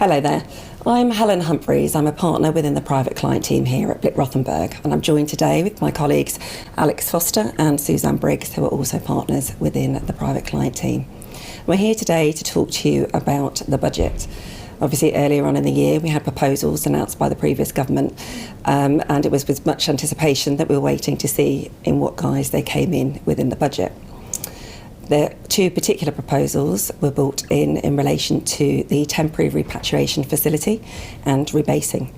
Hello there. I'm Helen Humphreys. I'm a partner within the private client team here at Blick Rothenberg, and I'm joined today with my colleagues Alex Foster and Suzanne Briggs, who are also partners within the private client team. We're here today to talk to you about the budget. Obviously, earlier on in the year, we had proposals announced by the previous government, and it was with much anticipation that we were waiting to see in what guise they came in within the budget. The two particular proposals were brought in relation to the temporary repatriation facility and rebasing.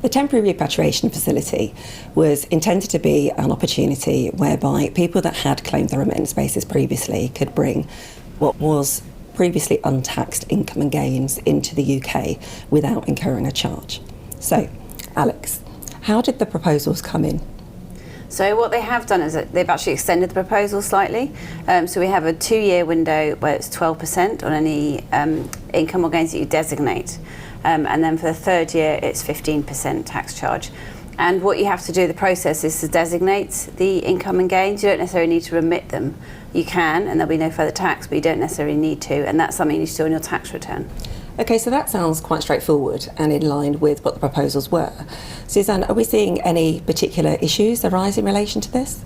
The temporary repatriation facility was intended to be an opportunity whereby people that had claimed the remittance basis previously could bring what was previously untaxed income and gains into the UK without incurring a charge. So, Alex, how did the proposals come in? So what they have done is that they've actually extended the proposal slightly. So we have a 2-year window where it's 12% on any income or gains that you designate. And then for the third year, it's 15% tax charge. And what you have to do, the process is to designate the income and gains. You don't necessarily need to remit them. You can, and there'll be no further tax, but you don't necessarily need to. And that's something you need to do on your tax return. Okay, so that sounds quite straightforward and in line with what the proposals were. Suzanne, are we seeing any particular issues arise in relation to this?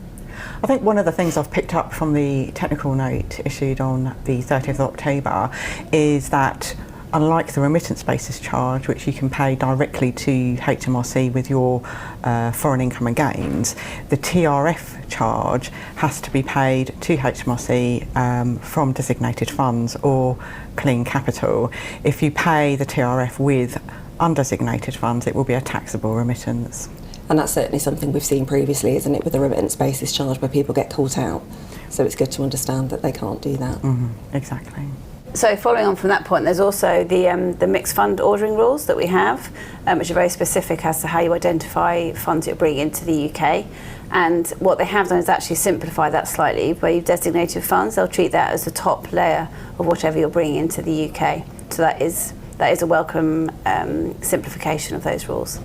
I think one of the things I've picked up from the technical note issued on the 30th of October is that unlike the remittance basis charge, which you can pay directly to HMRC with your foreign income and gains, the TRF charge has to be paid to HMRC from designated funds or clean capital. If you pay the TRF with undesignated funds, it will be a taxable remittance. And that's certainly something we've seen previously, isn't it, with the remittance basis charge where people get caught out. So it's good to understand that they can't do that. Exactly. So following on from that point, there's also the mixed fund ordering rules that we have, which are very specific as to how you identify funds that you're bringing into the UK. And what they have done is actually simplify that slightly. Where you've designated funds, they'll treat that as the top layer of whatever you're bringing into the UK. So that is a welcome simplification of those rules.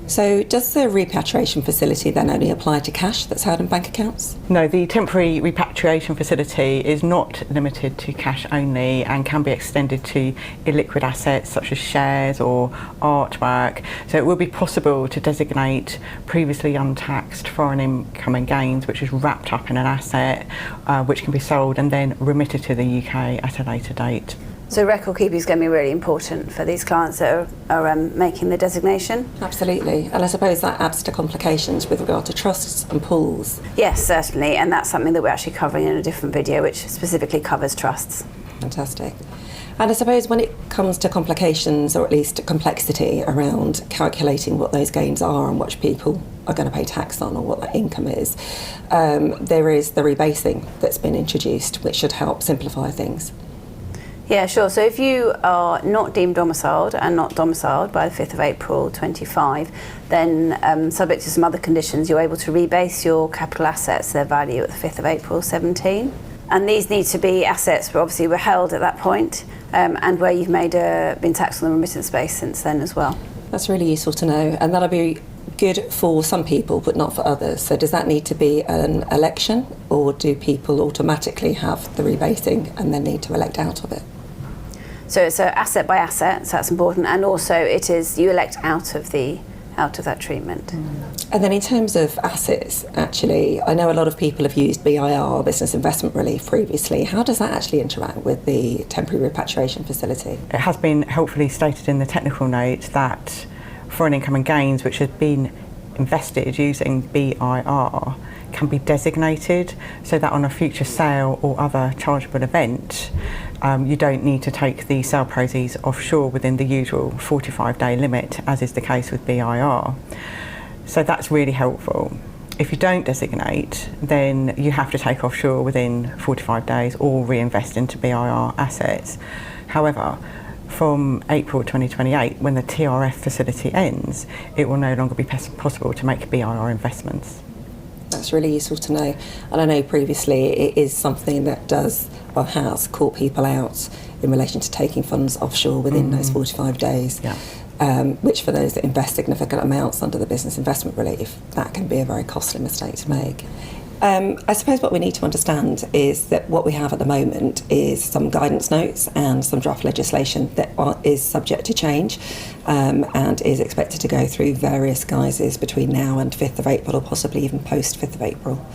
So does the repatriation facility then only apply to cash that's held in bank accounts? No, the temporary repatriation facility is not limited to cash only and can be extended to illiquid assets such as shares or artwork. So it will be possible to designate previously untaxed foreign income and gains, which is wrapped up in an asset, which can be sold and then remitted to the UK at a later date. So record keeping is going to be really important for these clients that are making the designation. Absolutely, and I suppose that adds to complications with regard to trusts and pools. Yes, certainly, and that's something that we're actually covering in a different video which specifically covers trusts. Fantastic. And I suppose when it comes to complications, or at least complexity around calculating what those gains are and what people are going to pay tax on or what that income is, there is the rebasing that's been introduced, which should help simplify things. Yeah, sure. So if you are not deemed domiciled and not domiciled by the 5th of April 25, then subject to some other conditions, you're able to rebase your capital assets, their value at the 5th of April 17. And these need to be assets that obviously were held at that point, and where you've been taxed on the remittance base since then as well. That's really useful to know, and that'll be good for some people but not for others. So does that need to be an election, or do people automatically have the rebasing and then need to elect out of it? So it's asset by asset, so that's important, and also it is you elect out of that treatment. And then in terms of assets, actually, I know a lot of people have used BIR, Business Investment Relief, previously. How does that actually interact with the temporary repatriation facility? It has been helpfully stated in the technical note that foreign income and gains which have been invested using BIR can be designated so that on a future sale or other chargeable event, you don't need to take the sale proceeds offshore within the usual 45-day limit, as is the case with BIR. So that's really helpful. If you don't designate, then you have to take offshore within 45 days or reinvest into BIR assets. However, from April 2028, when the TRF facility ends, it will no longer be possible to make BIR investments. That's really useful to know. And I know previously it is something that has caught people out in relation to taking funds offshore within those 45 days. Yeah. Which for those that invest significant amounts under the business investment relief, that can be a very costly mistake to make. I suppose what we need to understand is that what we have at the moment is some guidance notes and some draft legislation that is subject to change and is expected to go through various guises between now and 5th of April, or possibly even post 5th of April.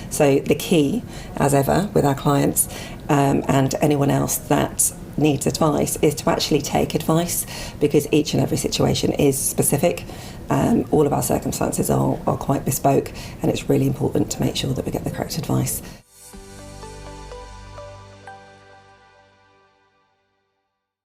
So the key, as ever, with our clients and anyone else that needs advice, is to actually take advice, because each and every situation is specific. All of our circumstances are quite bespoke, and it's really important to make sure that we get the correct advice.